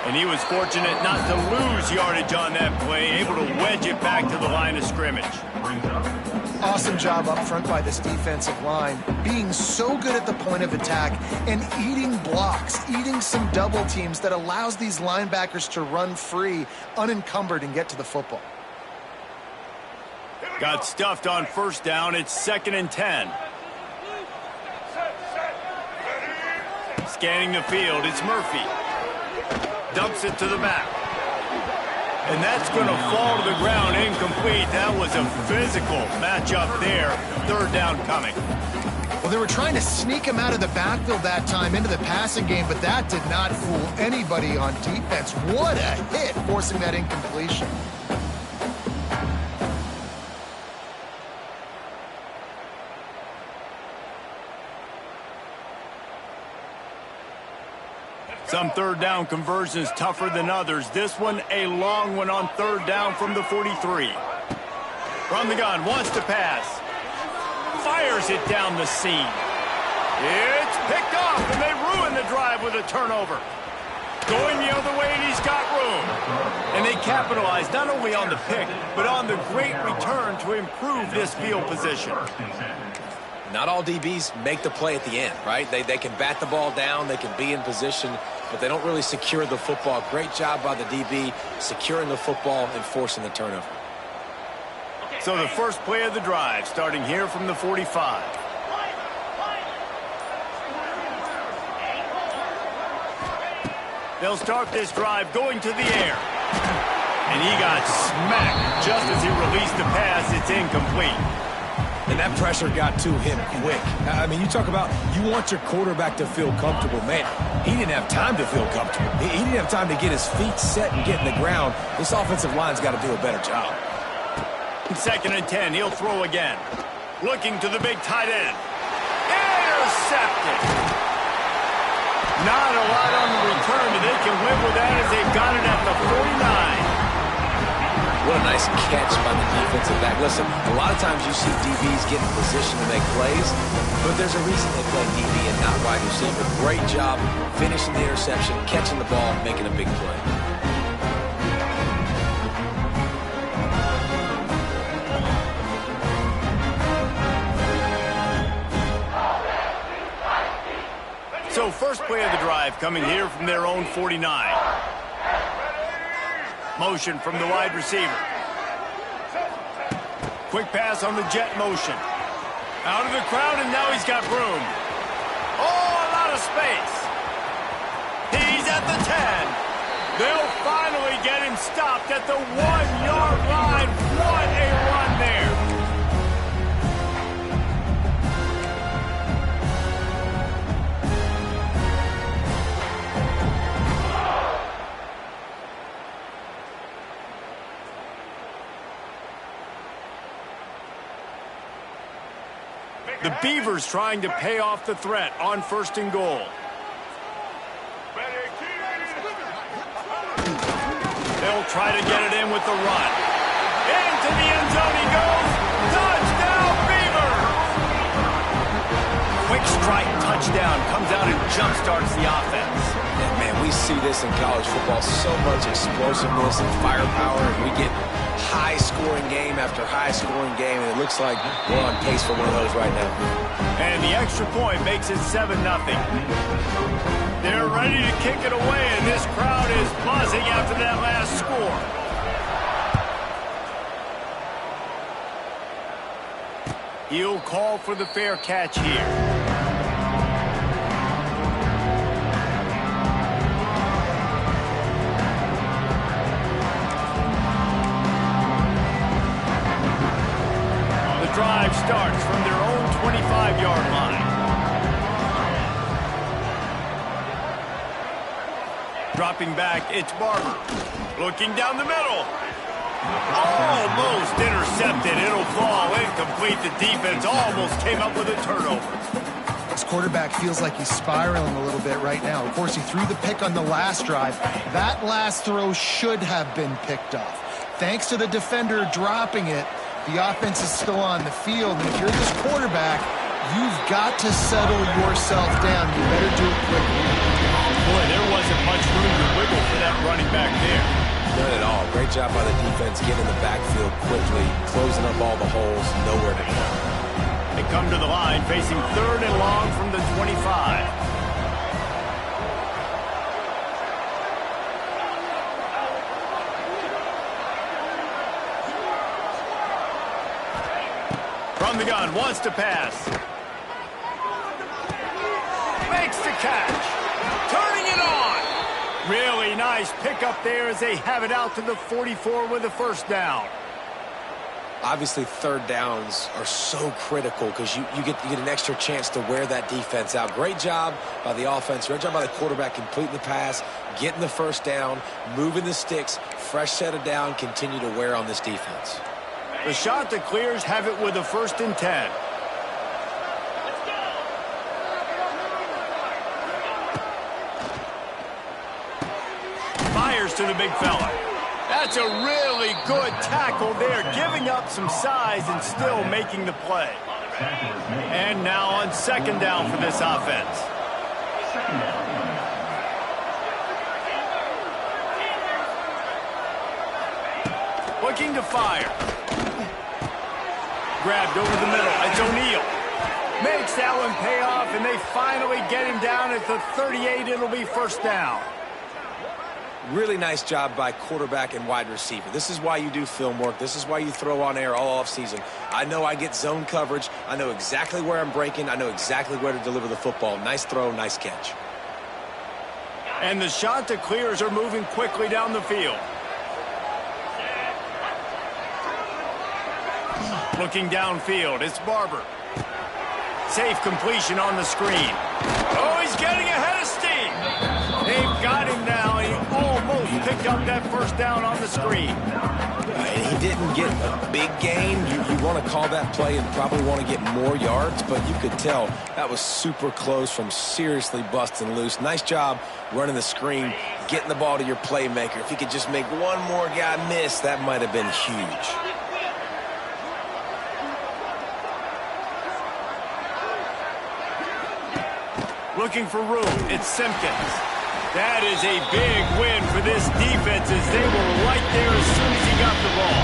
And he was fortunate not to lose yardage on that play, able to wedge it back to the line of scrimmage. Awesome job up front by this defensive line, being so good at the point of attack and eating blocks, eating some double teams that allows these linebackers to run free, unencumbered, and get to the football. Got stuffed on first down. It's 2nd and 10. Scanning the field, it's Murphy. Dumps it to the back. And that's going to fall to the ground incomplete. That was a physical matchup there. 3rd down coming. Well, they were trying to sneak him out of the backfield that time into the passing game, but that did not fool anybody on defense. What a hit, forcing that incompletion. Some 3rd down conversions tougher than others. This one a long one on 3rd down from the 43. From the gun, wants to pass. Fires it down the seam. It's picked off, and they ruin the drive with a turnover. Going the other way, and he's got room. And they capitalize not only on the pick, but on the great return to improve this field position. Not all DBs make the play at the end, right? They can bat the ball down, they can be in position, but they don't really secure the football. Great job by the DB securing the football and forcing the turnover. So the first play of the drive, starting here from the 45. They'll start this drive going to the air. And he got smacked just as he released the pass. It's incomplete. And that pressure got to him quick. I mean, you talk about you want your quarterback to feel comfortable. Man, he didn't have time to feel comfortable. He didn't have time to get his feet set and get in the ground. This offensive line's got to do a better job. 2nd and 10, he'll throw again. Looking to the big tight end. Intercepted. Not a lot on the return, but they can live with that as they got it at the 49. What a nice catch by the defensive back. Listen, a lot of times you see DBs get in position to make plays, but there's a reason they play DB and not wide receiver. Great job finishing the interception, catching the ball, making a big play. So first play of the drive coming here from their own 49. Motion from the wide receiver. Quick pass on the jet motion. Out of the crowd, and now he's got room. Oh, a lot of space. He's at the 10. They'll finally get him stopped at the 1-yard line. What a run there. The Beavers trying to pay off the threat on 1st and goal. They'll try to get it in with the run. Into the end zone he goes. Touchdown, Beavers! Quick strike touchdown comes out and jump-starts the offense. And man, we see this in college football. So much explosiveness and firepower, and we get high-scoring game after high-scoring game, and it looks like we're on pace for one of those right now. And the extra point makes it 7-0. They're ready to kick it away, and this crowd is buzzing after that last score. He'll call for the fair catch here. Drive starts from their own 25-yard line. Dropping back, it's Barber. Looking down the middle. Almost intercepted. It'll fall incomplete. The defense almost came up with a turnover. This quarterback feels like he's spiraling a little bit right now. Of course, he threw the pick on the last drive. That last throw should have been picked off. Thanks to the defender dropping it, the offense is still on the field, and if you're this quarterback, you've got to settle yourself down. You better do it quickly. Boy, there wasn't much room to wiggle for that Great job by the defense getting in the backfield quickly, closing up all the holes, nowhere to go. They come to the line facing 3rd and long from the 25. From the gun, wants to pass. Makes the catch. Turning it on. Really nice pickup there as they have it out to the 44 with a first down. Obviously, 3rd downs are so critical because you get an extra chance to wear that defense out. Great job by the offense. Great job by the quarterback completing the pass, getting the first down, moving the sticks, fresh set of down, continue to wear on this defense. The shot that clears have it with a 1st and 10. Fires to the big fella. That's a really good tackle there, giving up some size and still making the play. And now on 2nd down for this offense. Looking to fire. Grabbed over the middle. It's O'Neal. Makes that one pay off, and they finally get him down at the 38. It'll be first down. Really nice job by quarterback and wide receiver. This is why you do film work. This is why you throw on air all offseason. I know I get zone coverage. I know exactly where I'm breaking. I know exactly where to deliver the football. Nice throw, nice catch. And the shot that clears are moving quickly down the field. Looking downfield, it's Barber. Safe completion on the screen. Oh, he's getting ahead of steam. They've got him now. He almost picked up that first down on the screen. He didn't get a big gain. You want to call that play and probably want to get more yards, but you could tell that was super close from seriously busting loose. Nice job running the screen, getting the ball to your playmaker. If he could just make one more guy miss, that might have been huge. Looking for room, it's Simpkins. That is a big win for this defense as they were right there as soon as he got the ball.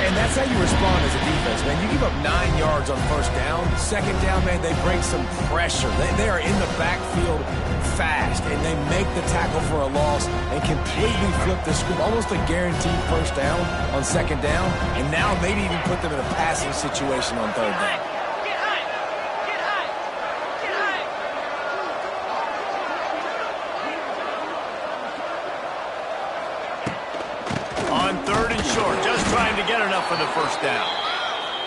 And that's how you respond as a defense, man. You give up 9 yards on first down. 2nd down, man, they bring some pressure. They are in the backfield fast, and they make the tackle for a loss and completely flip the script. Almost a guaranteed first down on 2nd down, and now maybe even put them in a passing situation on 3rd down. On 3rd and short, just trying to get enough for the first down.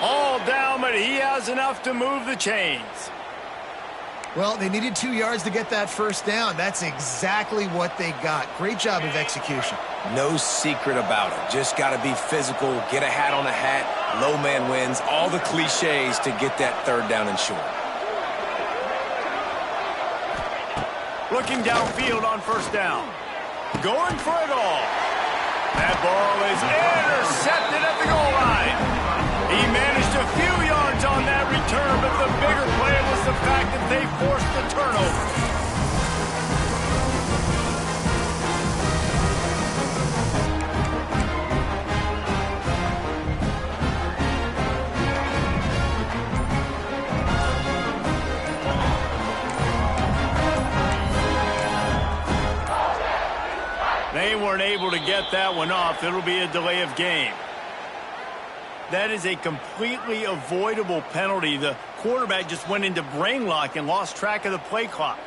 All down, but he has enough to move the chains. Well, they needed 2 yards to get that first down. That's exactly what they got. Great job of execution. No secret about it. Just got to be physical, get a hat on a hat, low man wins, all the cliches to get that 3rd down and short. Looking downfield on first down. Going for it all. That ball is intercepted at the goal line. He managed a few yards on that return, but the bigger play was the fact that they forced the turnover. They weren't able to get that one off. It'll be a delay of game. That is a completely avoidable penalty. The quarterback just went into brain lock and lost track of the play clock.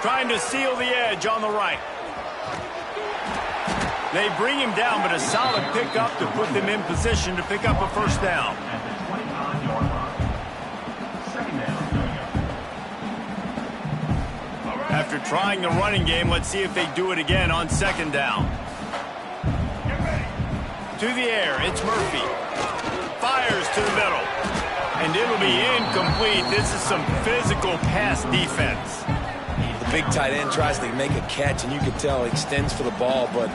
Trying to seal the edge on the right. They bring him down, but a solid pickup to put them in position to pick up a first down. After trying the running game, let's see if they do it again on 2nd down. To the air, it's Murphy. Fires to the middle. And it'll be incomplete. This is some physical pass defense. The big tight end tries to make a catch, and you can tell he extends for the ball, but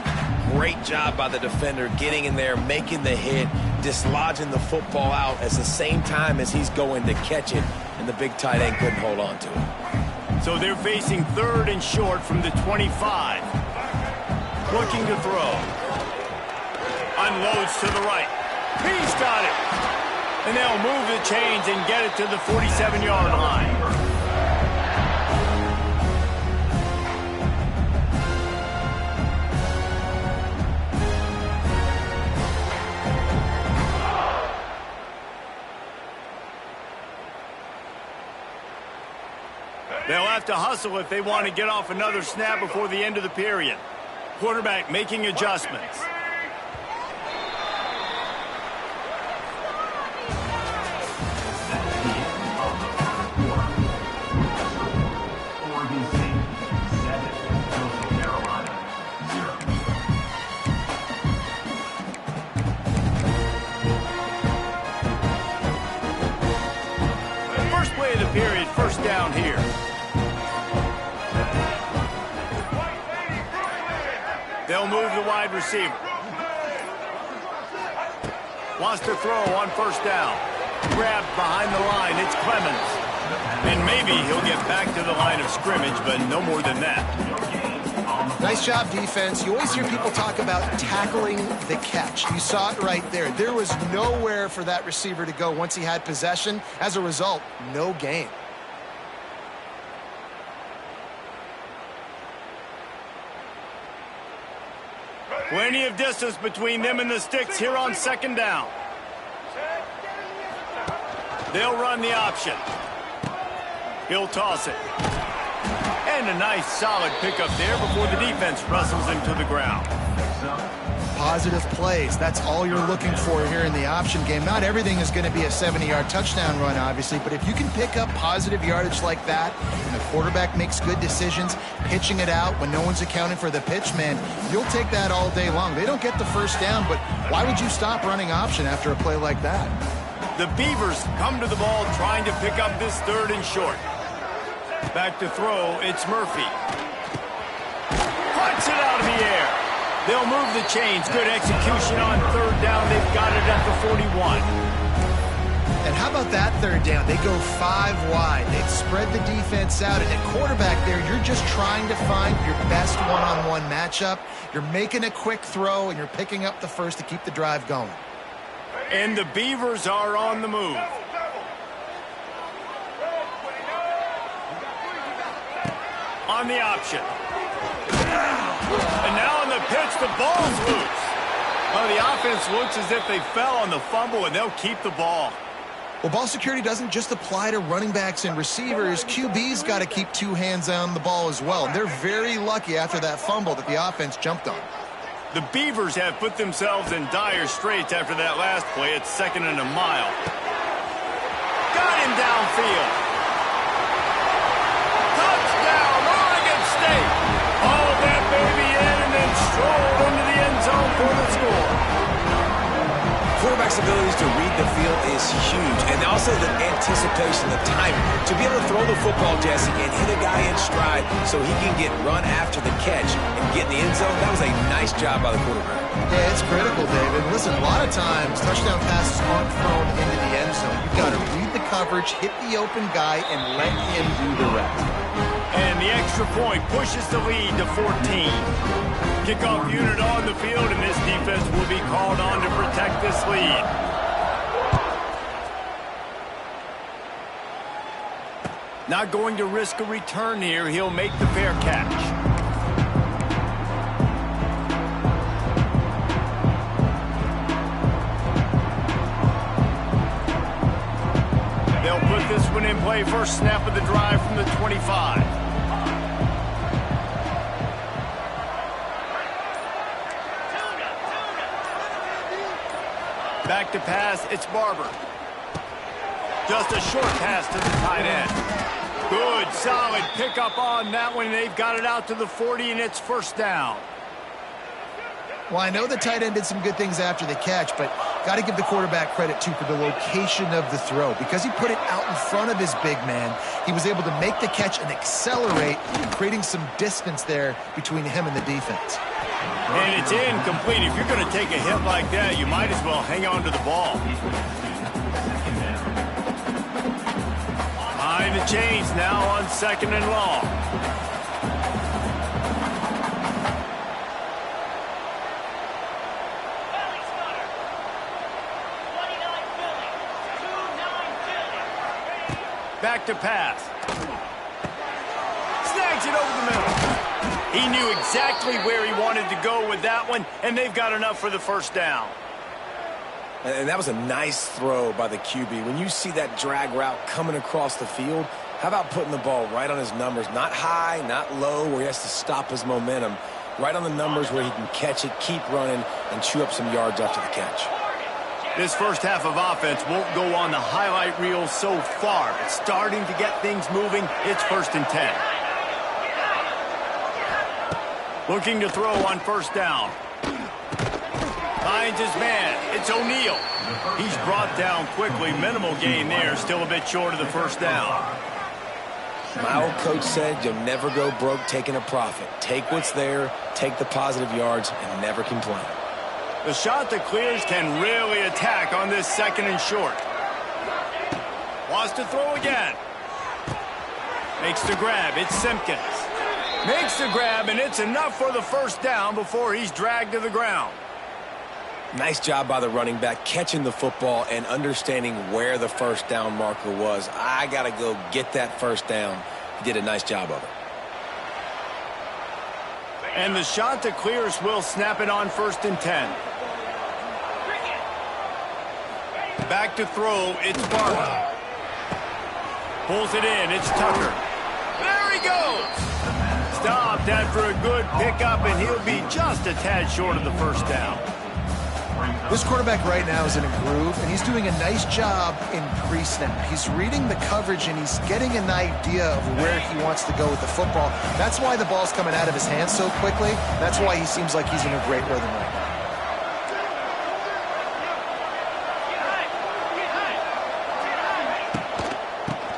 great job by the defender getting in there, making the hit, dislodging the football out at the same time as he's going to catch it, and the big tight end couldn't hold on to it. So they're facing 3rd and short from the 25. Looking to throw. Unloads to the right. He's got it. And they'll move the chains and get it to the 47-yard line. They'll have to hustle if they want to get off another snap before the end of the period. Quarterback making adjustments. First play of the period, first down here. They'll move the wide receiver. Wants to throw on first down. Grabbed behind the line. It's Clemens. And maybe he'll get back to the line of scrimmage, but no more than that. Nice job, defense. You always hear people talk about tackling the catch. You saw it right there. There was nowhere for that receiver to go once he had possession. As a result, no gain. Plenty of distance between them and the sticks here on second down. They'll run the option. He'll toss it. And a nice solid pickup there before the defense wrestles him to the ground. Positive plays. That's all you're looking for here in the option game. Not everything is going to be a 70-yard touchdown run, obviously, but if you can pick up positive yardage like that, and the quarterback makes good decisions, pitching it out when no one's accounting for the pitch, man, you'll take that all day long. They don't get the first down, but why would you stop running option after a play like that? The Beavers come to the ball trying to pick up this 3rd and short. Back to throw, it's Murphy. Punts it out of the air. They'll move the chains. Good execution on 3rd down. They've got it at the 41. And how about that 3rd down? They go 5 wide. They've spread the defense out. And at quarterback there, you're just trying to find your best one-on-one matchup. You're making a quick throw, and you're picking up the first to keep the drive going. And the Beavers are on the move. On the option. And now on the pitch, the ball's loose. Well, the offense looks as if they fell on the fumble, and they'll keep the ball. Well, ball security doesn't just apply to running backs and receivers. QB's got to keep 2 hands on the ball as well. And they're very lucky after that fumble that the offense jumped on. The Beavers have put themselves in dire straits after that last play. It's 2nd and a mile. Got him downfield. Touchdown, Oregon State. Hauled that baby in and then strolled into the end zone for the score. Quarterback's abilities to read the field is huge, and also the anticipation, the timing. To be able to throw the football, Jesse, and hit a guy in stride so he can get run after the catch and get in the end zone, that was a nice job by the quarterback. Yeah, it's critical, David. Listen, a lot of times touchdown passes aren't thrown into the end zone. You've got to read the coverage, hit the open guy, and let him do the rest. And the extra point pushes the lead to 14. Kickoff unit on the field, and this defense will be called on to protect this lead. Not going to risk a return here. He'll make the fair catch. They'll put this one in play. First snap of the drive from the 25. Back to pass, it's Barber. Just a short pass to the tight end. Good, solid pickup on that one. They've got it out to the 40, and it's first down. Well, I know the tight end did some good things after the catch, but Got to give the quarterback credit, too, for the location of the throw. Because he put it out in front of his big man, he was able to make the catch and accelerate, creating some distance there between him and the defense. And it's incomplete. If you're going to take a hit like that, you might as well hang on to the ball. Behind the chains now on 2nd and long. Back to pass. Snags it over the middle. He knew exactly where he wanted to go with that one, and they've got enough for the first down. And that was a nice throw by the QB. When you see that drag route coming across the field, how about putting the ball right on his numbers? Not high, not low, where he has to stop his momentum. Right on the numbers where he can catch it, keep running, and chew up some yards after the catch. This first half of offense won't go on the highlight reel so far, but starting to get things moving. It's 1st and 10. Looking to throw on 1st down. Finds his man. It's O'Neal. He's brought down quickly. Minimal gain there. Still a bit short of the 1st down. My old coach said you'll never go broke taking a profit. Take what's there, take the positive yards, and never complain. The shot that clears can really attack on this 2nd and short. Wants to throw again. Makes the grab. It's Simpkins. Makes the grab, and it's enough for the 1st down before he's dragged to the ground. Nice job by the running back catching the football and understanding where the 1st down marker was. I got to go get that 1st down. He did a nice job of it. And the shot that clears will snap it on 1st and 10. Back to throw, it's Barber. Pulls it in, it's Tucker. There he goes! Stopped after a good pickup, and he'll be just a tad short of the 1st down. This quarterback right now is in a groove, and he's doing a nice job in pre-snap. He's reading the coverage, and he's getting an idea of where he wants to go with the football. That's why the ball's coming out of his hands so quickly. That's why he seems like he's in a great rhythm right now.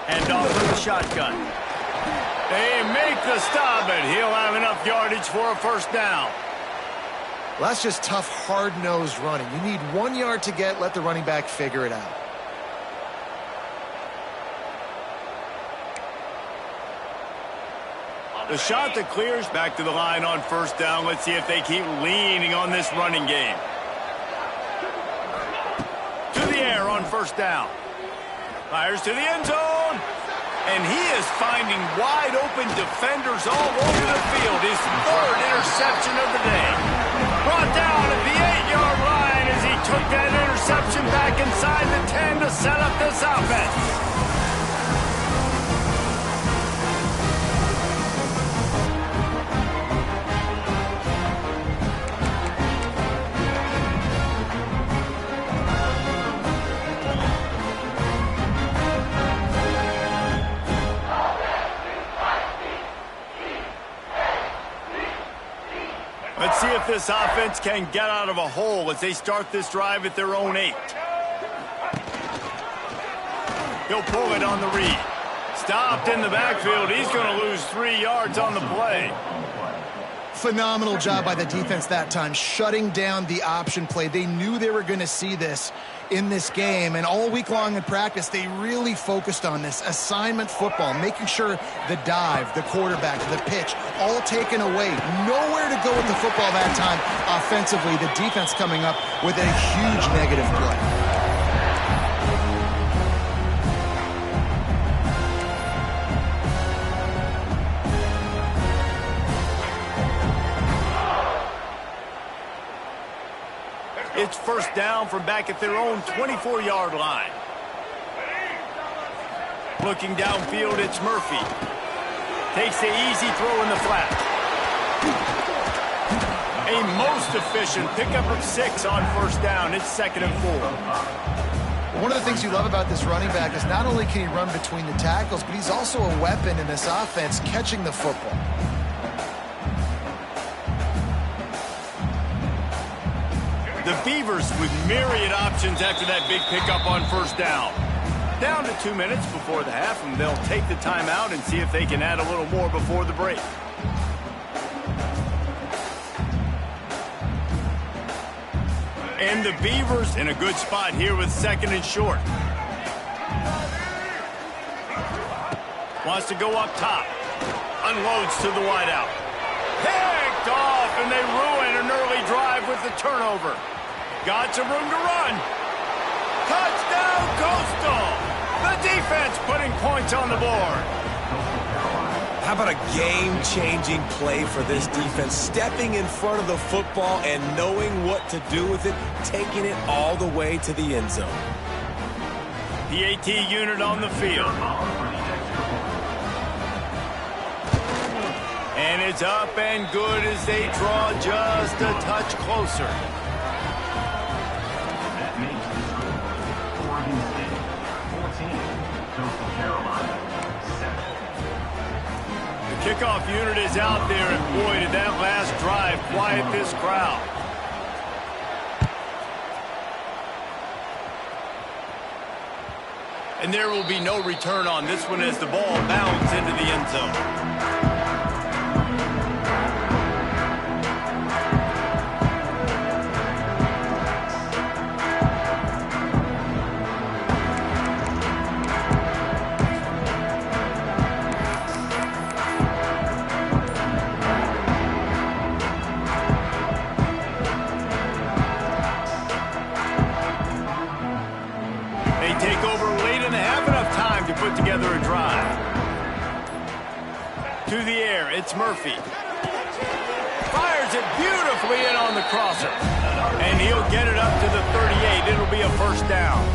And off with the shotgun. They make the stop, and he'll have enough yardage for a 1st down. Well, that's just tough, hard-nosed running. You need 1 yard to get, let the running back figure it out. The shot that clears back to the line on 1st down. Let's see if they keep leaning on this running game. To the air on 1st down. Fires to the end zone. And he is finding wide-open defenders all over the field. His 3rd interception of the day. Brought down at the 8-yard line as he took that interception back inside the 10 to set up this offense. Let's see if this offense can get out of a hole as they start this drive at their own 8. He'll pull it on the read. Stopped in the backfield. He's going to lose 3 yards on the play. Phenomenal job by the defense that time, shutting down the option play. They knew they were going to see this in this game, and all week long in practice, they really focused on this assignment football, making sure the dive, the quarterback, the pitch, all taken away. Nowhere to go with the football that time offensively. The defense coming up with a huge negative play. It's 1st down from back at their own 24-yard line. Looking downfield, it's Murphy. Takes the easy throw in the flat. A most efficient pickup of 6 on 1st down. It's 2nd and 4. One of the things you love about this running back is not only can he run between the tackles, but he's also a weapon in this offense catching the football. The Beavers with myriad options after that big pickup on first down. Down to 2 minutes before the half, and they'll take the timeout and see if they can add a little more before the break. And the Beavers in a good spot here with 2nd and short. Wants to go up top. Unloads to the wideout. Picked off, and they ruin an early drive with the turnover. Got some room to run. Touchdown, Coastal! The defense putting points on the board. How about a game-changing play for this defense? Stepping in front of the football and knowing what to do with it, taking it all the way to the end zone. PAT unit on the field. And it's up and good as they draw just a touch closer. That makes the score Oregon State 14, Coastal Carolina 7. The kickoff unit is out there, and boy, did that last drive quiet this crowd. And there will be no return on this one as the ball bounds into the end zone. Take over late in the half, enough time to put together a drive. To the air, it's Murphy. Fires it beautifully in on the crosser. And he'll get it up to the 38. It'll be a first down.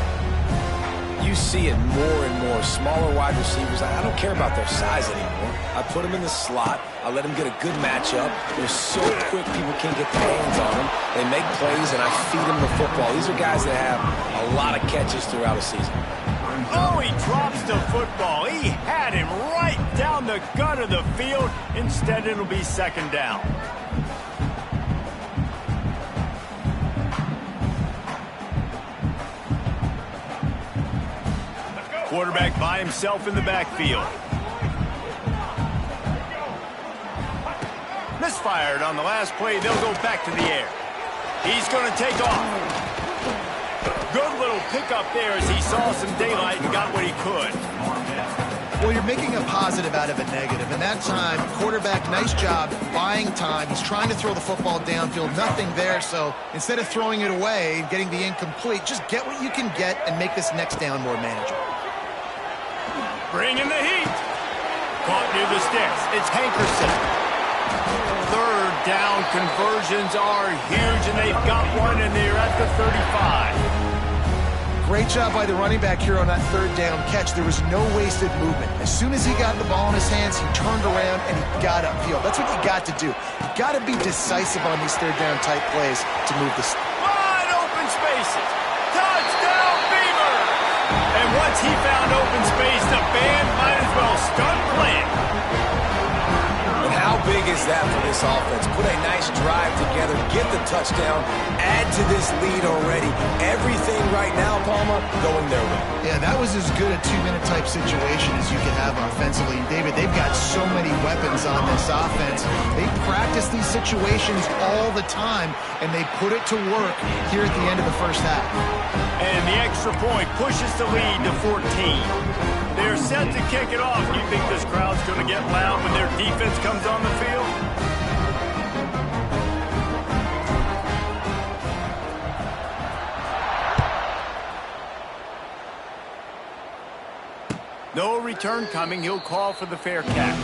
You see it more and more. Smaller wide receivers, I don't care about their size anymore. I put them in the slot. I let them get a good matchup. They're so quick, people can't get their hands on them. They make plays, and I feed them the football. These are guys that have a lot of catches throughout a season. Oh, he drops the football. He had him right down the gut of the field. Instead, it'll be 2nd down. Quarterback by himself in the backfield. Misfired on the last play. They'll go back to the air. He's going to take off. Good little pickup there as he saw some daylight and got what he could. Well, you're making a positive out of a negative. And that time, quarterback, nice job buying time. He's trying to throw the football downfield. Nothing there. So instead of throwing it away and getting the incomplete, just get what you can get and make this next down more manageable. Bringing the heat. Caught near the sticks. It's Hankerson. 3rd down conversions are huge, and they've got one, and they're at the 35. Great job by the running back here on that 3rd down catch. There was no wasted movement. As soon as he got the ball in his hands, he turned around and he got upfield. That's what you got to do. You got to be decisive on these 3rd down type plays to move this. Wide open spaces. Touchdown, Beaver! And once he found open space, the band might as well start playing. And how big is that for this offense? Put a nice drive together, get the touchdown, add to this lead already. Everything right now, Palmer, going their way. Yeah, that was as good a 2-minute type situation as you could have offensively. And David, they've got so many weapons on this offense. They practice these situations all the time, and they put it to work here at the end of the first half. And the extra point pushes the lead to 14. They're set to kick it off. Do you think this crowd's going to get loud when their defense comes on the field? No return coming. He'll call for the fair catch.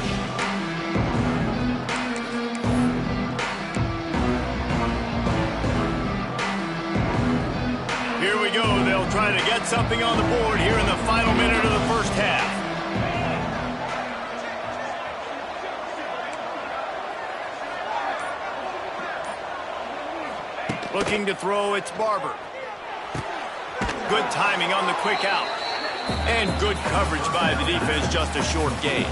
Here we go. They'll try to get something on the board here in the final minute of the first half. Looking to throw, it's Barber. Good timing on the quick out. And good coverage by the defense, just a short gain.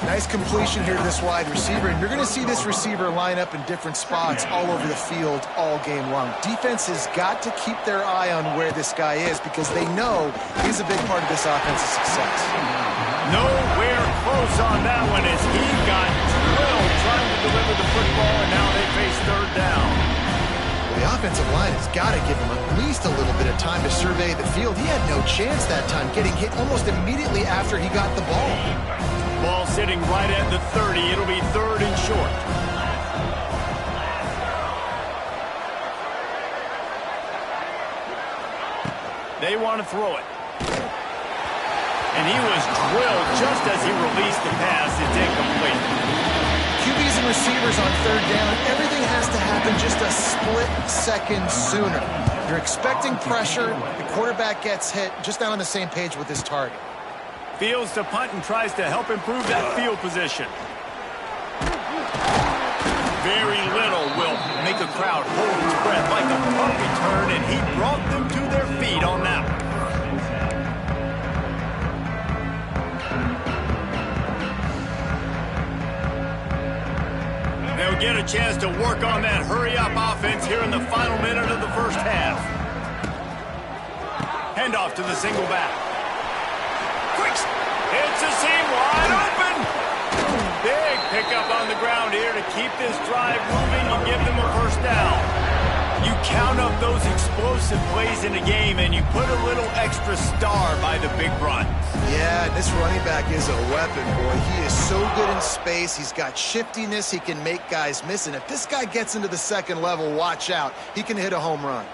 Nice completion here to this wide receiver, and you're going to see this receiver line up in different spots all over the field all game long. Defense has got to keep their eye on where this guy is because they know he's a big part of this offense's success. Nowhere close on that one as he got drilled trying to deliver the football, and now they face third down. The offensive line has got to give him at least a little bit of time to survey the field. He had no chance that time, getting hit almost immediately after he got the ball. Ball sitting right at the 30. It'll be third and short. They want to throw it. And he was drilled just as he released the pass. It's incomplete. QBs and receivers on third down, everything has to happen just a split second sooner. You're expecting pressure, the quarterback gets hit, just not on the same page with his target. Fields to punt and tries to help improve that field position. Very little will make a crowd hold its breath like a punt return, and he brought them to their feet on that one. They'll get a chance to work on that hurry-up offense here in the final minute of the first half. Handoff to the single back. Quick! It's a seam wide open! Big pickup on the ground here to keep this drive moving and give them a first down. You count up those explosive plays in a game, and you put a little extra star by the big runs. Yeah, this running back is a weapon, boy. He is so good in space. He's got shiftiness. He can make guys miss. And if this guy gets into the second level, watch out. He can hit a home run.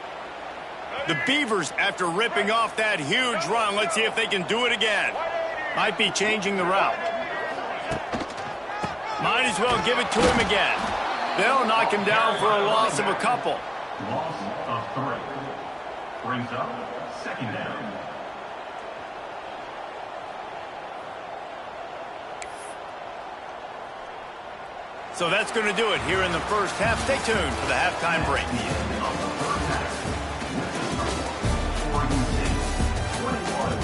The Beavers, after ripping off that huge run, let's see if they can do it again. Might be changing the route. Might as well give it to him again. They'll knock him down for a loss of a couple. Loss of 3. Brings up second down. So that's going to do it here in the first half. Stay tuned for the halftime break. Oregon State 21,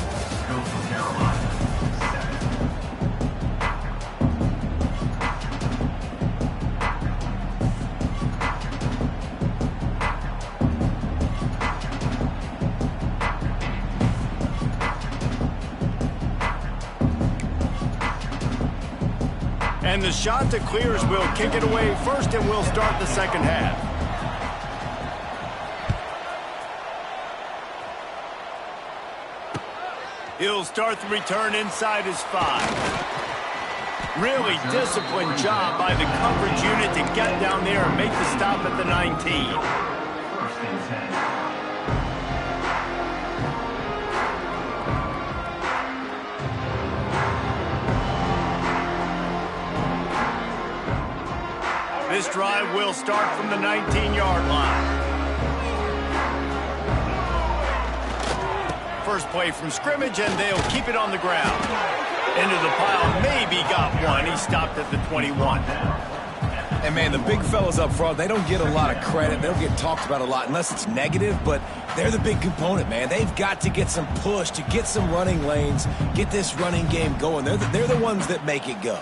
Coastal Carolina 7. And the shot that clears will kick it away first, and we'll start the second half. He'll start the return inside his 5. Really disciplined job by the coverage unit to get down there and make the stop at the 19. First and 10. This drive will start from the 19-yard line. First play from scrimmage, and they'll keep it on the ground. Into the pile, maybe got one. He stopped at the 21. And, man, the big fellas up front, they don't get a lot of credit. They don't get talked about a lot unless it's negative, but they're the big component, man. They've got to get some push, to get some running lanes, get this running game going. They're the ones that make it go.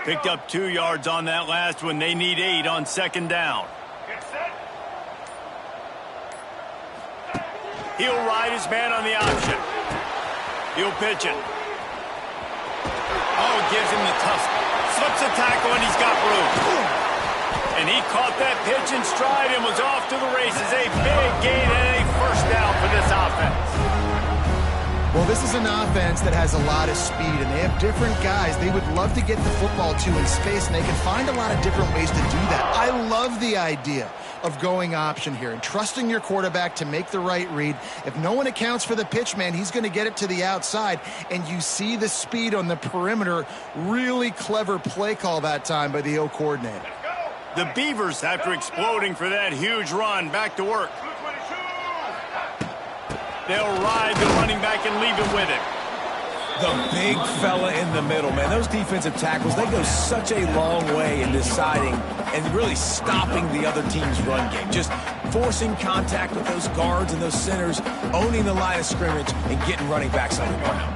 Picked up 2 yards on that last one. They need 8 on second down. He'll ride his man on the option. He'll pitch it. Oh, gives him the tusk. Slips a tackle, and he's got room. And he caught that pitch in stride and was off to the races. A big gain and a first down for this offense. Well, this is an offense that has a lot of speed, and they have different guys they would love to get the football to in space, and they can find a lot of different ways to do that. I love the idea of going option here and trusting your quarterback to make the right read. If no one accounts for the pitch, man, he's going to get it to the outside, and you see the speed on the perimeter. Really clever play call that time by the O coordinator. The Beavers, after exploding for that huge run, back to work. They'll ride the running back and leave it with it. The big fella in the middle, man. Those defensive tackles, they go such a long way in deciding and really stopping the other team's run game. Just forcing contact with those guards and those centers, owning the line of scrimmage, and getting running backs on the ground.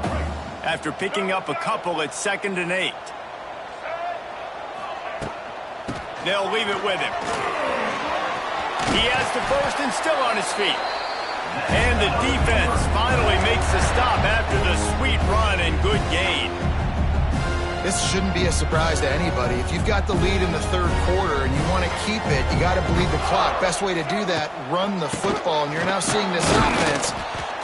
After picking up a couple, it's 2nd and 8. They'll leave it with him. He has the first and still on his feet. And the defense finally makes the stop after the sweet run and good gain. This shouldn't be a surprise to anybody. If you've got the lead in the 3rd quarter and you want to keep it, you got to bleed the clock. Best way to do that, run the football. And you're now seeing this offense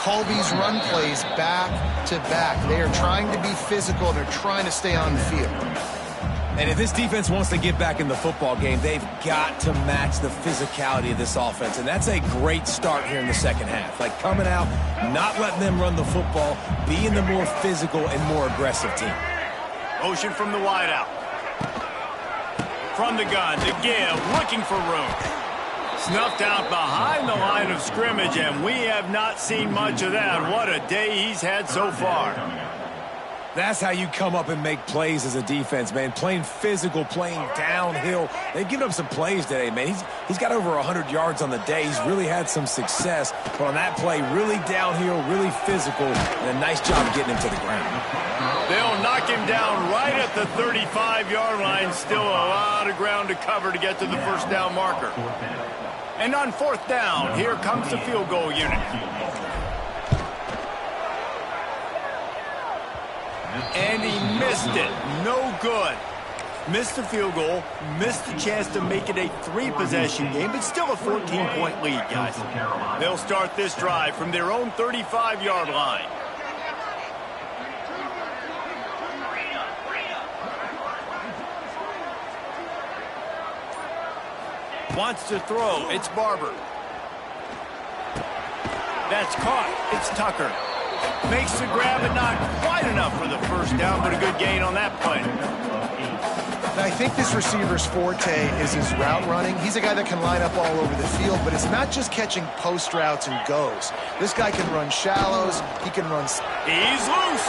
call these run plays back to back. They are trying to be physical, and they're trying to stay on the field. And if this defense wants to get back in the football game, they've got to match the physicality of this offense. And that's a great start here in the 2nd half. Like coming out, not letting them run the football, being the more physical and more aggressive team. Motion from the wideout. From the gun to give, looking for room. Snuffed out behind the line of scrimmage, and we have not seen much of that. What a day he's had so far. That's how you come up and make plays as a defense, man. Playing physical, playing downhill. They've given up some plays today, man. He's got over 100 yards on the day. He's really had some success. But on that play, really downhill, really physical, and a nice job getting him to the ground. They'll knock him down right at the 35-yard line. Still a lot of ground to cover to get to the first down marker. And on 4th down, here comes the field goal unit. And he missed it. No good. Missed the field goal, missed the chance to make it a 3-possession game, but still a 14-point lead, guys. They'll start this drive from their own 35-yard line. Wants to throw. It's Barber. That's caught. It's Tucker. Makes the grab, and not quite enough for the first down, but a good gain on that play. I think this receiver's forte is his route running. He's a guy that can line up all over the field, but it's not just catching post routes and goes. This guy can run shallows. He can run... He's loose.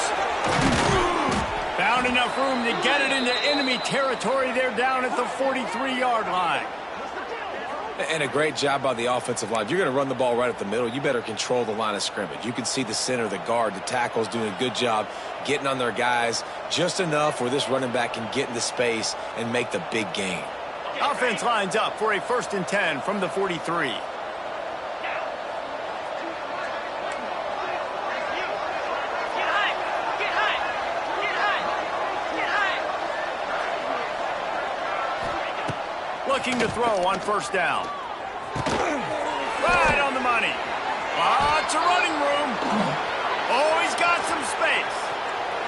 Found enough room to get it into enemy territory. They're down at the 43-yard line. And a great job by the offensive line. If you're going to run the ball right up the middle, you better control the line of scrimmage. You can see the center, the guard, the tackles doing a good job getting on their guys just enough where this running back can get into space and make the big gain. Offense lines up for a 1st and 10 from the 43. Looking to throw on 1st down. Right on the money. Lots of running room. Oh, he's got some space.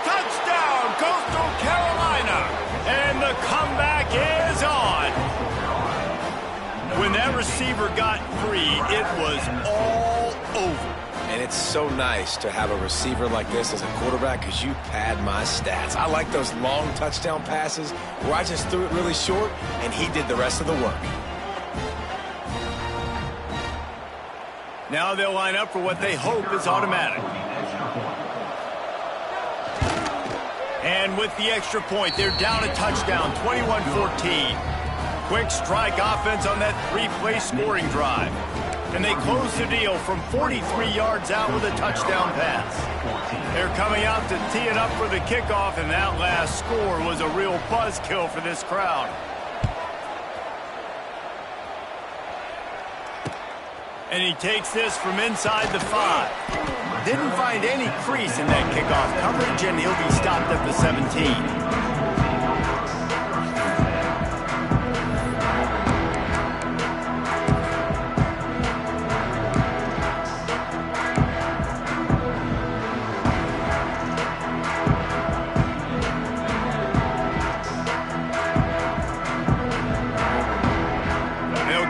Touchdown, Coastal Carolina. And the comeback is on. When that receiver got free, it was all over. And it's so nice to have a receiver like this as a quarterback because you pad my stats. I like those long touchdown passes where I just threw it really short and he did the rest of the work. Now they'll line up for what they hope is automatic. And with the extra point, they're down a touchdown, 21-14. Quick strike offense on that 3-play scoring drive. And they close the deal from 43 yards out with a touchdown pass. They're coming out to tee it up for the kickoff, and that last score was a real buzzkill for this crowd. And he takes this from inside the 5. Didn't find any crease in that kickoff coverage, and he'll be stopped at the 17.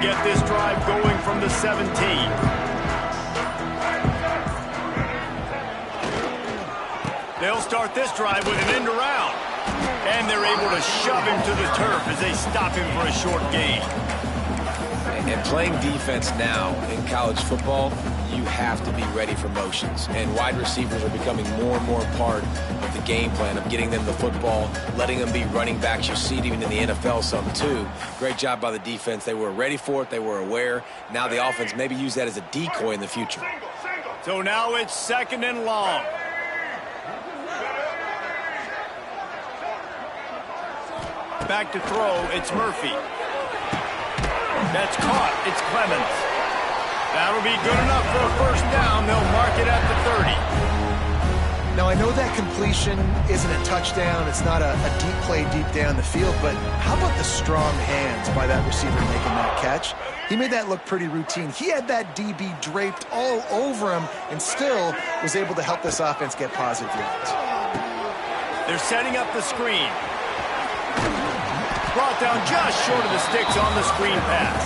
Get this drive going from the 17. They'll start this drive with an end around. And they're able to shove him to the turf as they stop him for a short gain. And playing defense now in college football, you have to be ready for motions. And wide receivers are becoming more and more part of the game plan of getting them the football, letting them be running backs. You see it even in the NFL some too. Great job by the defense. They were ready for it. They were aware. Now the offense maybe use that as a decoy in the future. So now it's 2nd and long. Back to throw, it's Murphy. That's caught, it's Clemens. That'll be good enough for a first down. They'll mark it at the 30. Now, I know that completion isn't a touchdown. It's not a deep play deep down the field, but how about the strong hands by that receiver making that catch? He made that look pretty routine. He had that DB draped all over him and still was able to help this offense get positive yards. They're setting up the screen. Brought down just short of the sticks on the screen pass.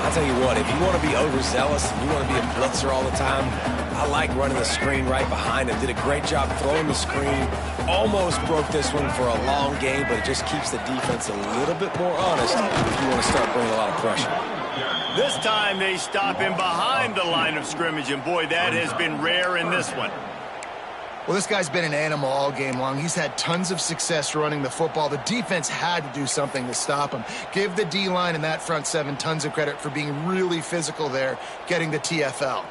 I'll tell you what, if you want to be overzealous and you want to be a blitzer all the time, I like running the screen right behind him. Did a great job throwing the screen. Almost broke this one for a long game, but it just keeps the defense a little bit more honest if you want to start bringing a lot of pressure. This time they stop him behind the line of scrimmage, and boy, that has been rare in this one. Well, this guy's been an animal all game long. He's had tons of success running the football. The defense had to do something to stop him. Give the D-line and that front seven tons of credit for being really physical there, getting the TFL.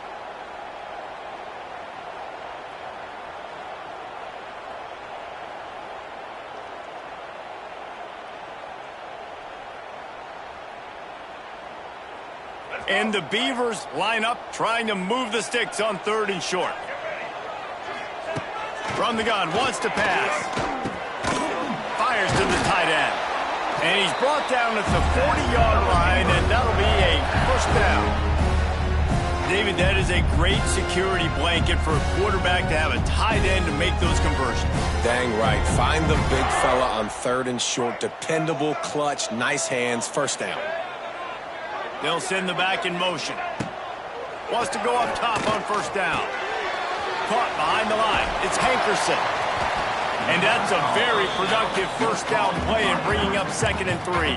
And the Beavers line up, trying to move the sticks on 3rd and short. From the gun, wants to pass. Fires to the tight end. And he's brought down at the 40-yard line, and that'll be a first down. David, that is a great security blanket for a quarterback to have a tight end to make those conversions. Dang right. Find the big fella on 3rd and short. Dependable, clutch, nice hands, first down. They'll send the back in motion. Wants to go up top on first down. Caught behind the line. It's Hankerson. And that's a very productive first down play in bringing up 2nd and 3.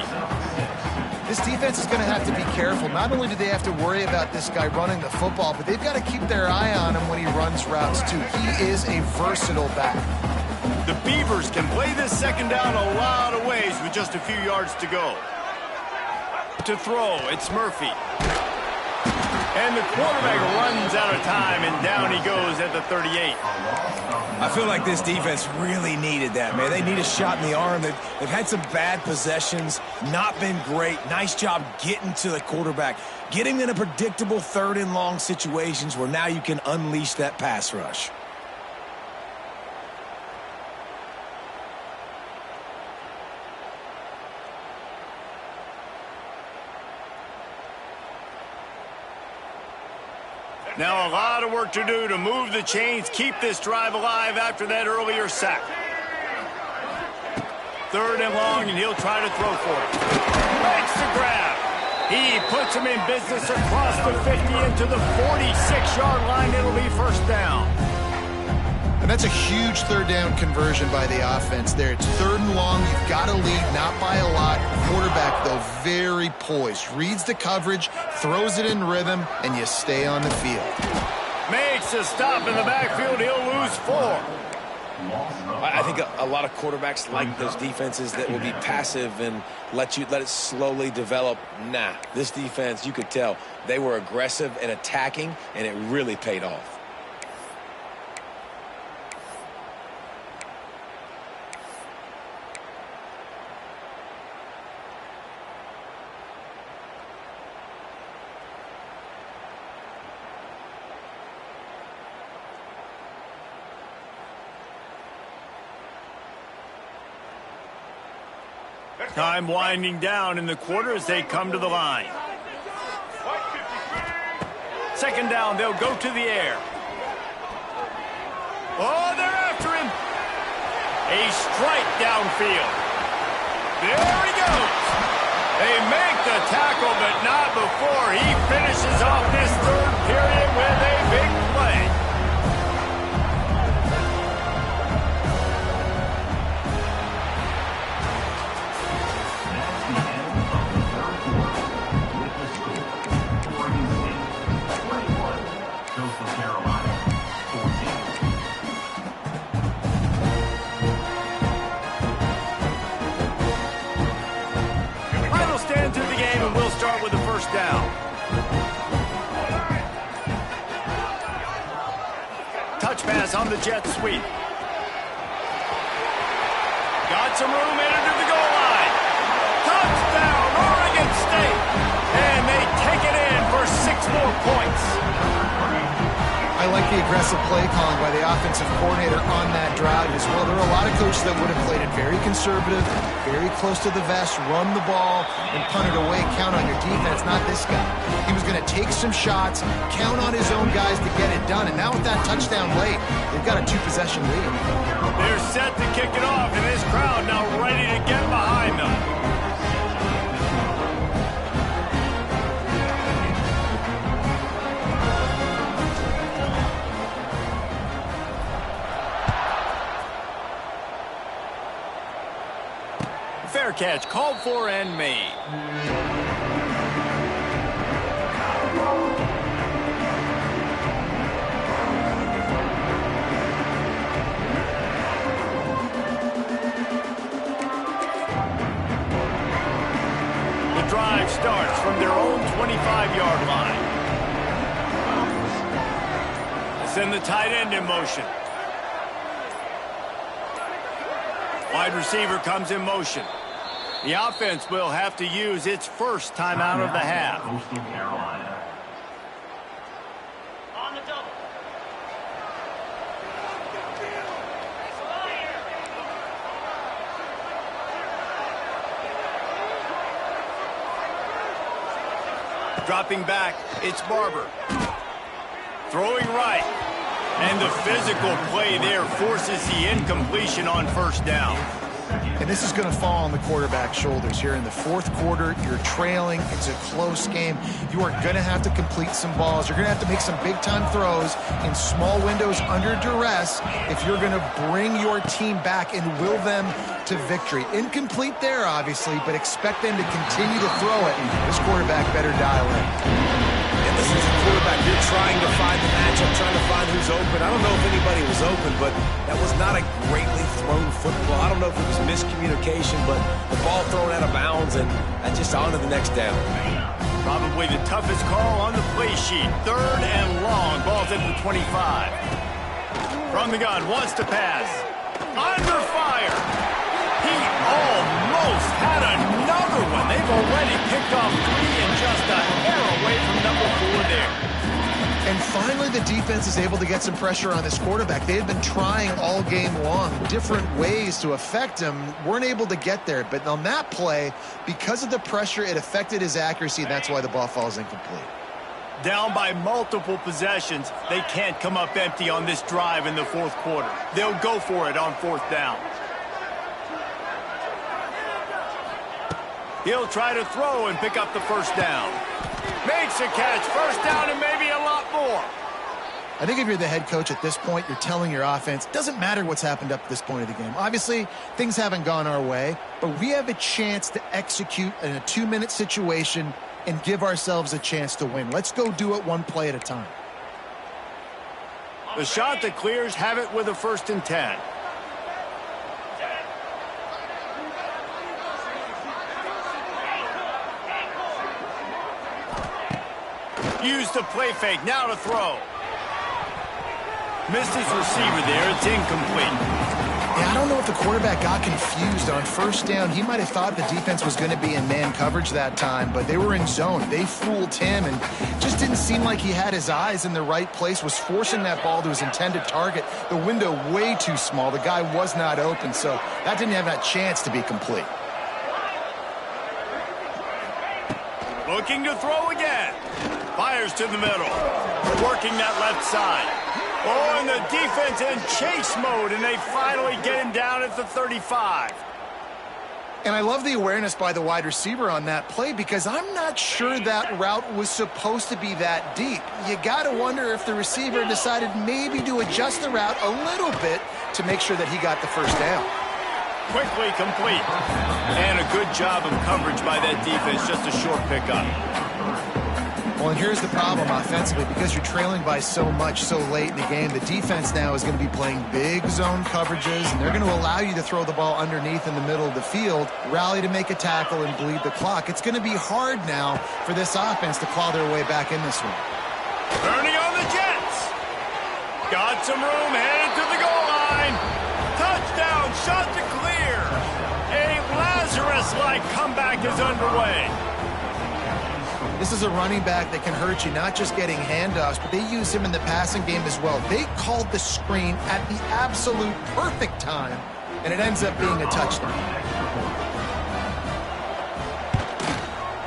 This defense is going to have to be careful. Not only do they have to worry about this guy running the football, but they've got to keep their eye on him when he runs routes too. He is a versatile back. The Beavers can play this 2nd down a lot of ways with just a few yards to go. To throw, it's Murphy. And the quarterback runs out of time, and down he goes at the 38. I feel like this defense really needed that, man. They need a shot in the arm. They've had some bad possessions, not been great. Nice job getting to the quarterback, getting in a predictable 3rd and long situations where now you can unleash that pass rush. Now a lot of work to do to move the chains, keep this drive alive after that earlier sack. 3rd and long, and he'll try to throw for it. Makes the grab. He puts him in business across the 50 into the 46-yard line. It'll be first down. And that's a huge 3rd down conversion by the offense there. It's 3rd and long. You've got to lead, not by a lot. Quarterback, though, very poised. Reads the coverage, throws it in rhythm, and you stay on the field. Makes a stop in the backfield. He'll lose 4. I think a lot of quarterbacks like those defenses that will be passive and let it slowly develop. Nah, this defense, you could tell, they were aggressive and attacking, and it really paid off. Time winding down in the quarter as they come to the line. 2nd down, they'll go to the air. Oh, they're after him. A strike downfield. There he goes. They make the tackle, but not before he finishes off this 3rd period with a big play. first down. Touch pass on the jet sweep. Got some room, headed to the goal line. Touchdown, Oregon State. And they take it in for 6 more points. I like the aggressive play calling by the offensive coordinator on that drive as well. There are a lot of coaches that would have played it very conservative, very close to the vest, run the ball, and punt it away, count on your defense. Not this guy. He was going to take some shots, count on his own guys to get it done. And now with that touchdown late, they've got a 2-possession lead. They're set to kick it off, and this crowd now ready to get behind them. Fair catch, called for and made. The drive starts from their own 25-yard line. Send the tight end in motion. Wide receiver comes in motion. The offense will have to use its first timeout of the half. Coastal Carolina. On the double. Dropping back, it's Barber. Throwing right. And the physical play there forces the incompletion on first down. And this is going to fall on the quarterback's shoulders here in the fourth quarter. You're trailing. It's a close game. You are going to have to complete some balls. You're going to have to make some big-time throws in small windows under duress if you're going to bring your team back and will them to victory. Incomplete there, obviously, but expect them to continue to throw it. This quarterback better dial in. And this is a quarterback. You're trying to find the matchup, trying to find who's open. I don't know if anybody was open, but that was not a greatly thrown football. I don't know if it was miscommunication, but the ball thrown out of bounds, and that's just on to the next down. Probably the toughest call on the play sheet. 3rd and long. Ball's at the 25. From the gun, wants to pass. Under fire. He almost had another one. They've already picked off 3 and just a hair away from number 4 there. And finally, the defense is able to get some pressure on this quarterback. They had been trying all game long, different ways to affect him, weren't able to get there. But on that play, because of the pressure, it affected his accuracy, and that's why the ball falls incomplete. Down by multiple possessions, they can't come up empty on this drive in the fourth quarter. They'll go for it on 4th down. He'll try to throw and pick up the first down. Makes a catch, first down, and maybe a lot more. I think if you're the head coach at this point, you're telling your offense, doesn't matter what's happened up to this point of the game. Obviously, things haven't gone our way, but we have a chance to execute in a 2-minute situation and give ourselves a chance to win. Let's go do it one play at a time. The shot that clears, have it with a 1st and 10. Use the play fake, now to throw. Missed his receiver there, it's incomplete. Yeah, I don't know if the quarterback got confused on 1st down. He might have thought the defense was going to be in man coverage that time, but they were in zone. They fooled him and just didn't seem like he had his eyes in the right place, was forcing that ball to his intended target. The window way too small. The guy was not open, so that didn't have that chance to be complete. Looking to throw again. Fires to the middle. Working that left side. Oh, and the defense in chase mode, and they finally get him down at the 35. And I love the awareness by the wide receiver on that play because I'm not sure that route was supposed to be that deep. You got to wonder if the receiver decided maybe to adjust the route a little bit to make sure that he got the first down. Quickly complete. And a good job of coverage by that defense, just a short pickup. Well, and here's the problem offensively. Because you're trailing by so much so late in the game, the defense now is going to be playing big zone coverages, and they're going to allow you to throw the ball underneath in the middle of the field, rally to make a tackle, and bleed the clock. It's going to be hard now for this offense to claw their way back in this one. Turning on the Jets. Got some room, headed to the goal line. Touchdown, shot to clear. A Lazarus-like comeback is underway. This is a running back that can hurt you, not just getting handoffs, but they use him in the passing game as well. They called the screen at the absolute perfect time, and it ends up being a touchdown.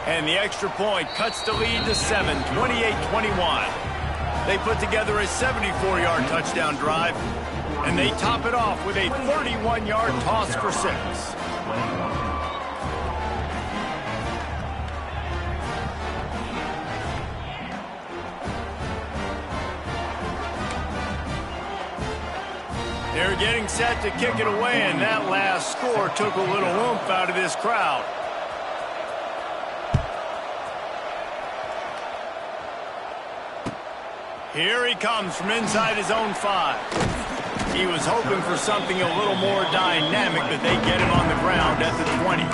And the extra point cuts the lead to 7, 28-21. They put together a 74-yard touchdown drive, and they top it off with a 31-yard toss for 6. They're getting set to kick it away, and that last score took a little oomph out of this crowd. Here he comes from inside his own 5. He was hoping for something a little more dynamic, but they get him on the ground at the 20.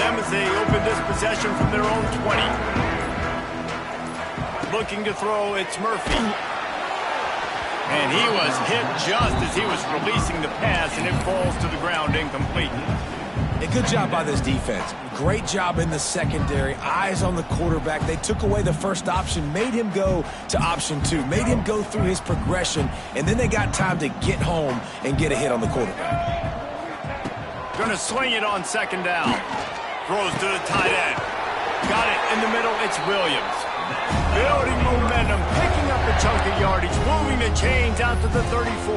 As they open this possession from their own 20. Looking to throw, it's Murphy. And he was hit just as he was releasing the pass, and it falls to the ground incomplete. A good job by this defense. Great job in the secondary. Eyes on the quarterback. They took away the first option, made him go to option 2, made him go through his progression, and then they got time to get home and get a hit on the quarterback. Going to swing it on second down. Throws to the tight end. Got it in the middle. It's Williams. Building momentum, picking up a chunk of yardage, moving the chains out to the 34.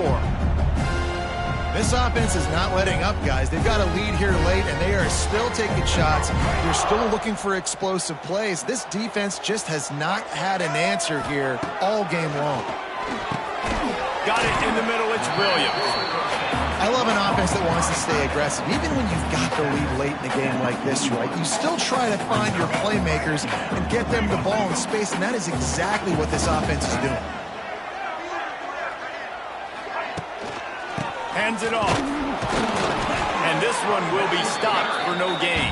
This offense is not letting up, guys. They've got a lead here late, and they are still taking shots. They're still looking for explosive plays. This defense just has not had an answer here all game long. Got it in the middle. It's Williams. I love an offense that wants to stay aggressive. Even when you've got the lead late in the game like this, right, you still try to find your playmakers and get them the ball in space, and that is exactly what this offense is doing. Hands it off. And this one will be stopped for no gain.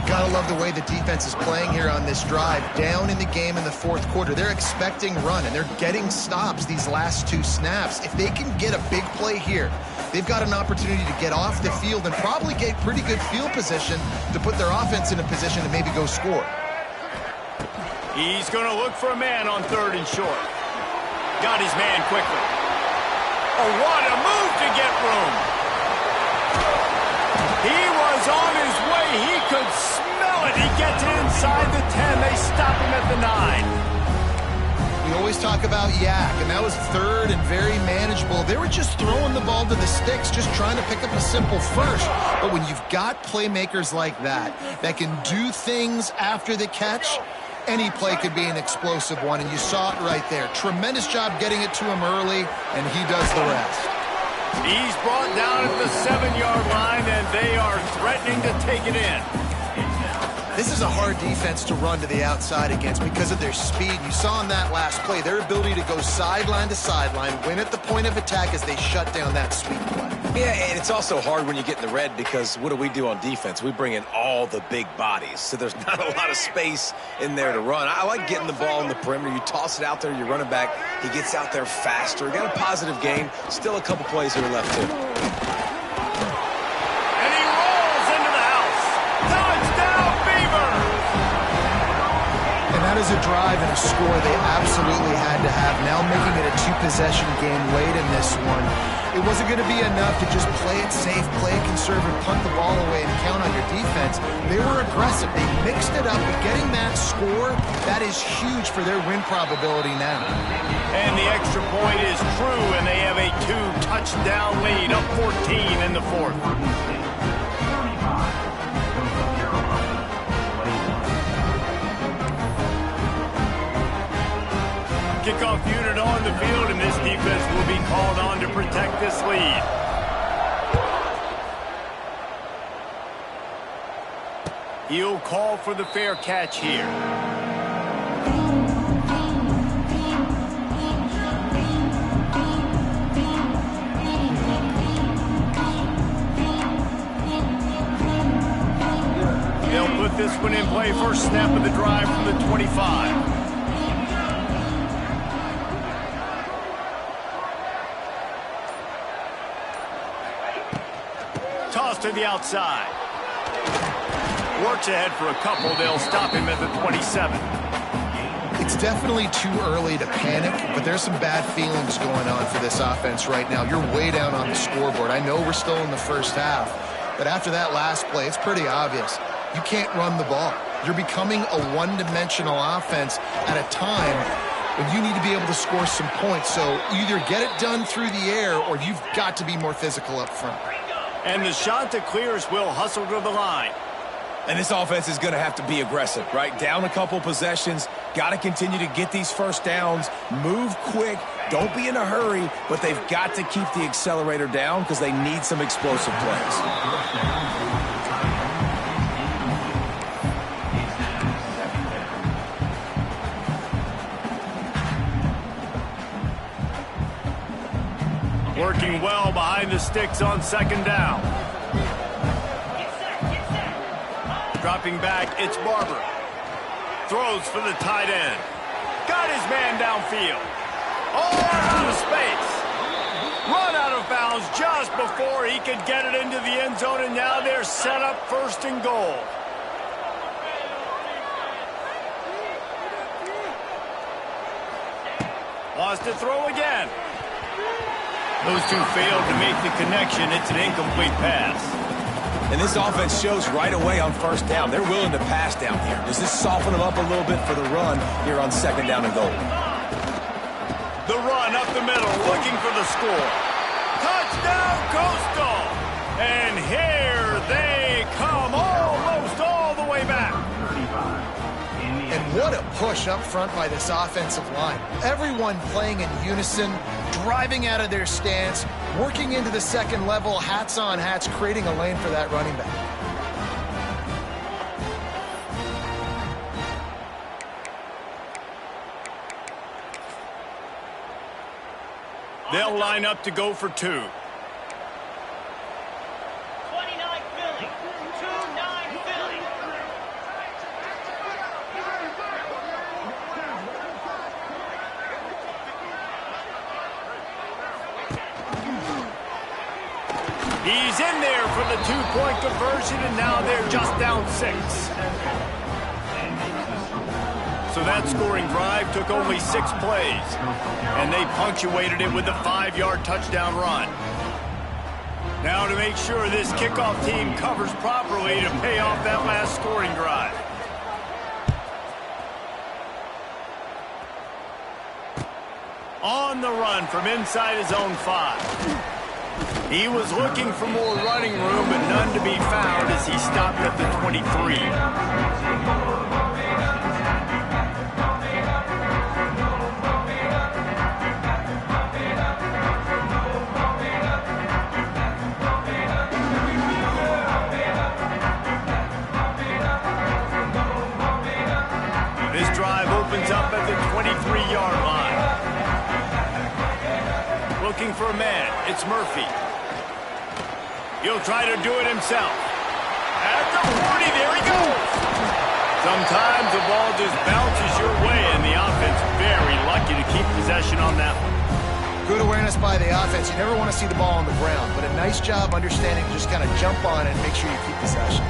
Gotta love the way the defense is playing here on this drive. Down in the game in the fourth quarter. They're expecting run, and they're getting stops these last 2 snaps. If they can get a big play here, they've got an opportunity to get off the field and probably get pretty good field position to put their offense in a position to maybe go score. He's going to look for a man on 3rd and short. Got his man quickly. Oh, what a move to get room. He was on his way. He could smell it. He gets it inside the 10. They stop him at the 9. We always talk about yak, and that was 3rd and very manageable. They were just throwing the ball to the sticks, just trying to pick up a simple first. But when you've got playmakers like that can do things after the catch, any play could be an explosive one, and you saw it right there. Tremendous job getting it to him early, and he does the rest. He's brought down at the 7-yard line, and they are threatening to take it in. This is a hard defense to run to the outside against because of their speed. You saw in that last play their ability to go sideline to sideline, win at the point of attack as they shut down that sweep play. Yeah, and it's also hard when you get in the red because what do on defense? We bring in all the big bodies, so there's not a lot of space in there to run. I like getting the ball in the perimeter. You toss it out there, you're running back. He gets out there faster. Got a positive game. Still a couple plays here left, too. And he rolls into the house. Touchdown, Beavers! And that is a drive and a score they absolutely had to have. Now making it a two-possession game late in this one. It wasn't going to be enough to just play it safe, play it conservative, punt the ball away, and count on your defense. They were aggressive. They mixed it up, but getting that score, that is huge for their win probability now. And the extra point is true, and they have a 2-touchdown lead, up 14 in the fourth. Kickoff unit on the field, and this defense will be called on to protect this lead. He'll call for the fair catch here. They'll put this one in play. First snap of the drive from the 25. Toss to the outside. Works ahead for a couple. They'll stop him at the 27. It's definitely too early to panic, but there's some bad feelings going on for this offense right now. You're way down on the scoreboard. I know we're still in the first half, but after that last play, it's pretty obvious. You can't run the ball. You're becoming a one-dimensional offense at a time when you need to be able to score some points. So either get it done through the air or you've got to be more physical up front. And the shot to clear is Will hustle to the line. And this offense is going to have to be aggressive, right? Down a couple possessions, got to continue to get these first downs, move quick, don't be in a hurry, but they've got to keep the accelerator down because they need some explosive plays. Working well behind the sticks on second down. Dropping back, it's Barber. Throws for the tight end. Got his man downfield. Oh, out of space. Run out of bounds just before he could get it into the end zone, and now they're set up first and goal. Wants to throw again. Those two failed to make the connection. It's an incomplete pass. And this offense shows right away on first down. They're willing to pass down here. Does this soften them up a little bit for the run here on second down and goal? The run up the middle, looking for the score. Touchdown, Coastal! And here they come, almost all the way back. And what a push up front by this offensive line. Everyone playing in unison, driving out of their stance, working into the second level, hats on hats, creating a lane for that running back. They'll line up to go for two. 29 Philly. 2-9 Philly. He's in there for the two-point conversion, and now they're just down 6. So that scoring drive took only 6 plays, and they punctuated it with a 5-yard touchdown run. Now to make sure this kickoff team covers properly to pay off that last scoring drive. On the run from inside his own 5. He was looking for more running room, but none to be found as he stopped at the 23. This drive opens up at the 23-yard line. Looking for a man, it's Murphy. He'll try to do it himself. At the 40, there he goes. Sometimes the ball just bounces your way, and the offense very lucky to keep possession on that one. Good awareness by the offense. You never want to see the ball on the ground, but a nice job understanding to just kind of jump on it and make sure you keep possession.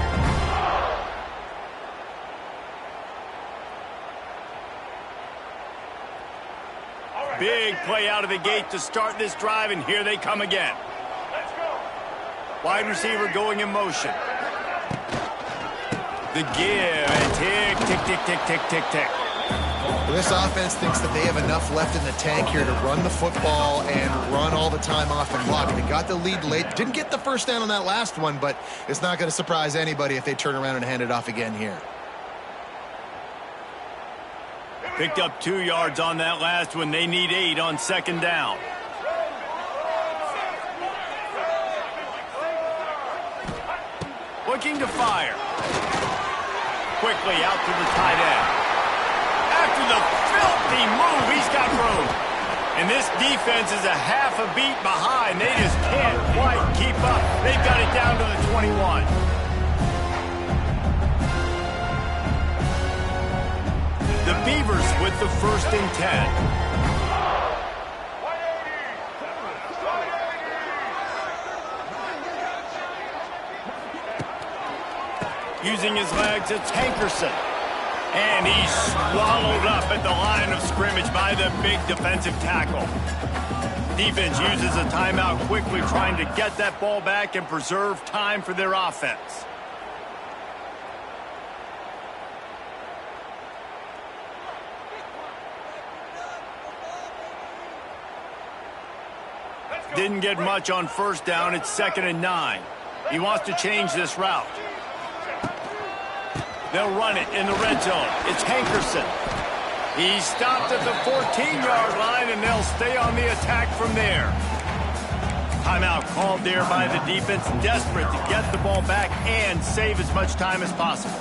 Big play out of the gate to start this drive, and here they come again. Wide receiver going in motion. The give, and tick, tick, tick, tick, tick, tick, tick. Well, this offense thinks that they have enough left in the tank here to run the football and run all the time off and block. They got the lead late. Didn't get the first down on that last one, but it's not going to surprise anybody if they turn around and hand it off again here. Picked up 2 yards on that last one. They need 8 on second down. Looking to fire. Quickly out to the tight end. After the filthy move, he's got room. And this defense is a half a beat behind. They just can't quite keep up. They've got it down to the 21. The Beavers with the 1st and 10. Using his legs, it's Hankerson. And he's swallowed up at the line of scrimmage by the big defensive tackle. Defense uses a timeout quickly, trying to get that ball back and preserve time for their offense. Didn't get much on first down. It's 2nd and 9. He wants to change this route. They'll run it in the red zone. It's Hankerson. He's stopped at the 14-yard line, and they'll stay on the attack from there. Timeout called there by the defense, desperate to get the ball back and save as much time as possible.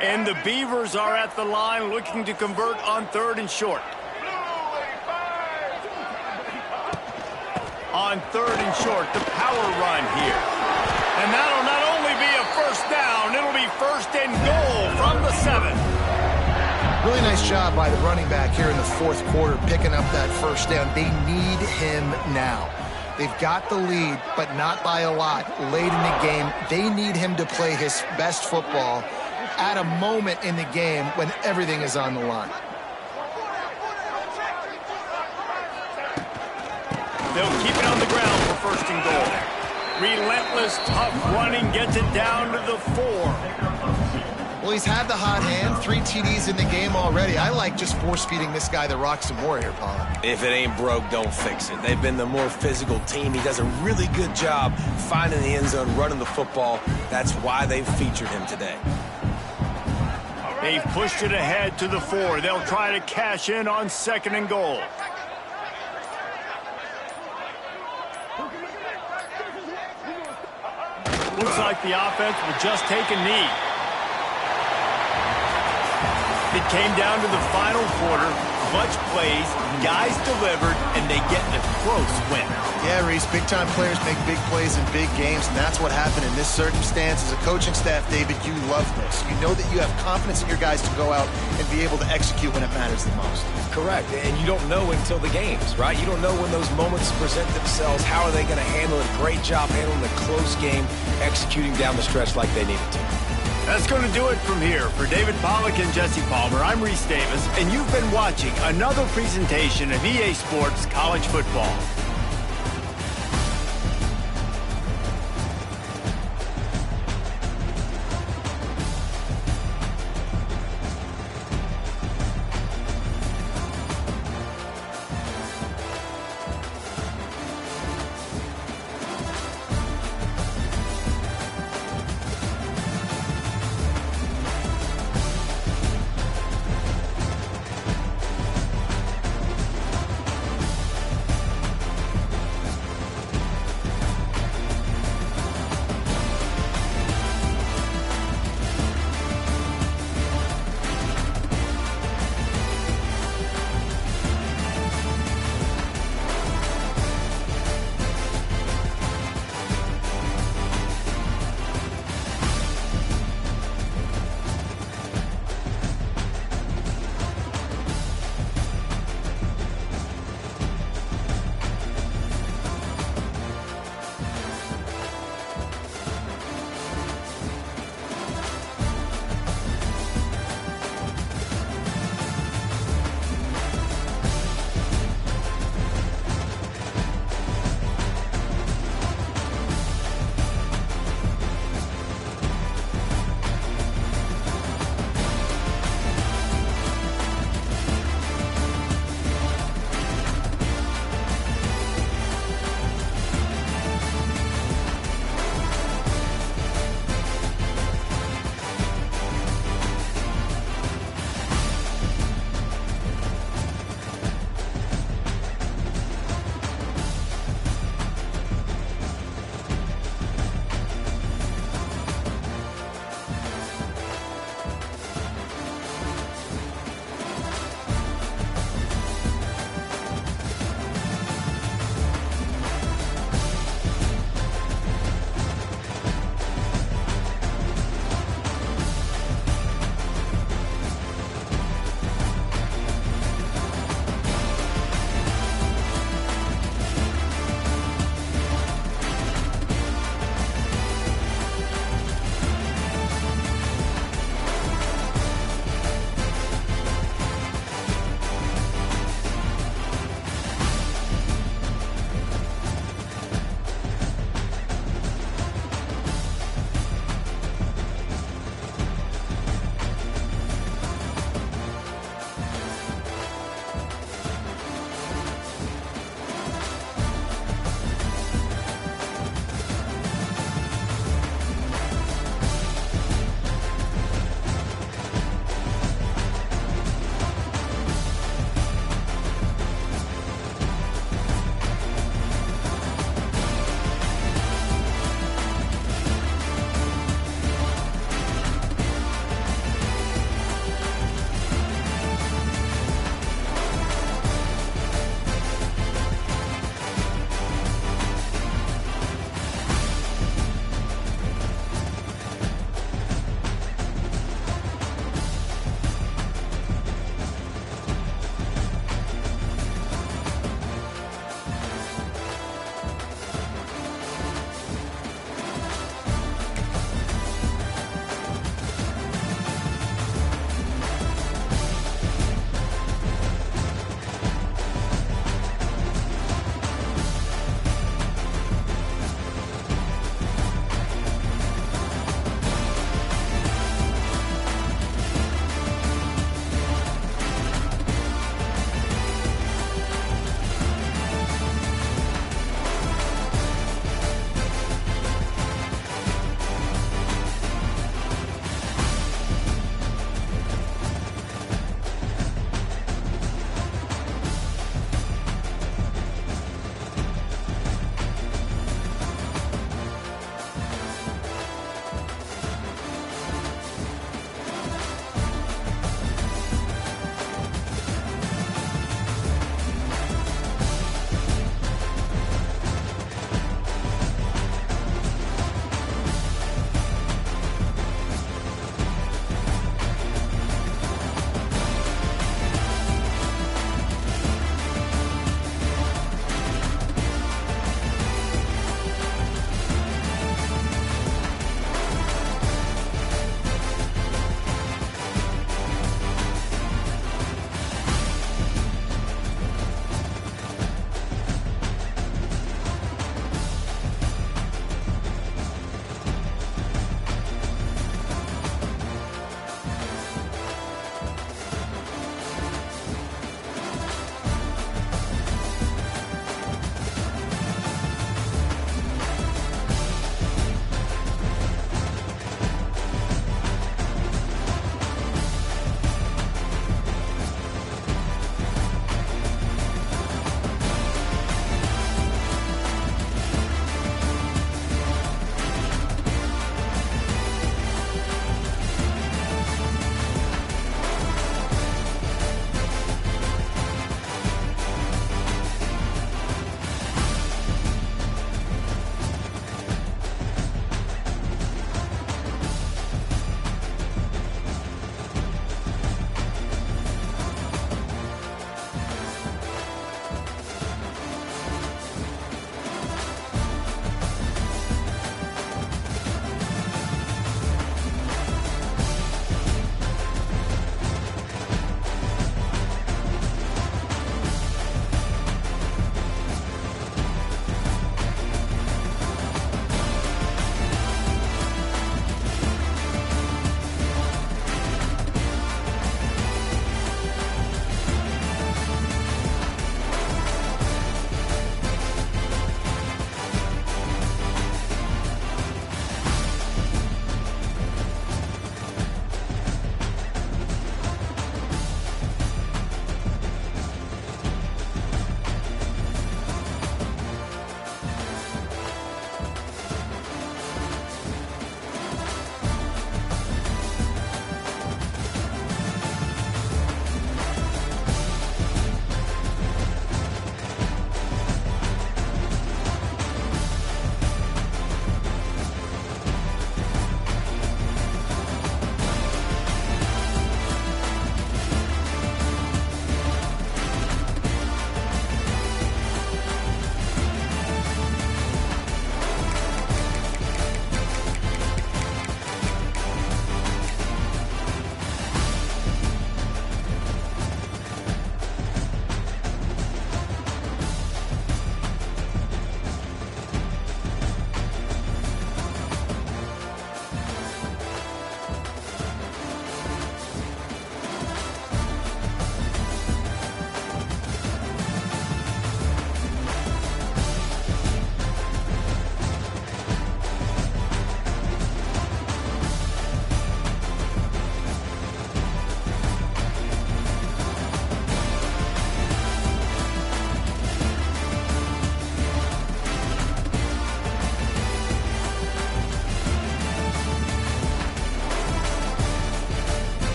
And the Beavers are at the line looking to convert on 3rd and short. On 3rd and short, the power run here. And that'll not only be a first down, it'll be 1st and goal from the 7. Really nice job by the running back here in the 4th quarter, picking up that first down. They need him now. They've got the lead, but not by a lot. Late in the game, they need him to play his best football at a moment in the game when everything is on the line. They'll keep it on the ground for 1st and goal. Relentless, tough running gets it down to the 4. Well, he's had the hot hand, 3 TDs in the game already. I like just force-feeding this guy the rock some more here, Paul. If it ain't broke, don't fix it. They've been the more physical team. He does a really good job finding the end zone, running the football. That's why they've featured him today. They've pushed it ahead to the 4. They'll try to cash in on 2nd and goal. Looks like the offense will just take a knee. It came down to the final quarter. Clutch plays, guys delivered, and they get a close win. Yeah, Reese, big-time players make big plays in big games, and that's what happened in this circumstance. As a coaching staff, David, you love this. You know that you have confidence in your guys to go out and be able to execute when it matters the most. Correct, and you don't know until the games, right? You don't know when those moments present themselves. How are they going to handle it? Great job handling the close game, executing down the stretch like they needed to. That's going to do it from here. For David Pollack and Jesse Palmer, I'm Reese Davis, and you've been watching another presentation of EA Sports College Football.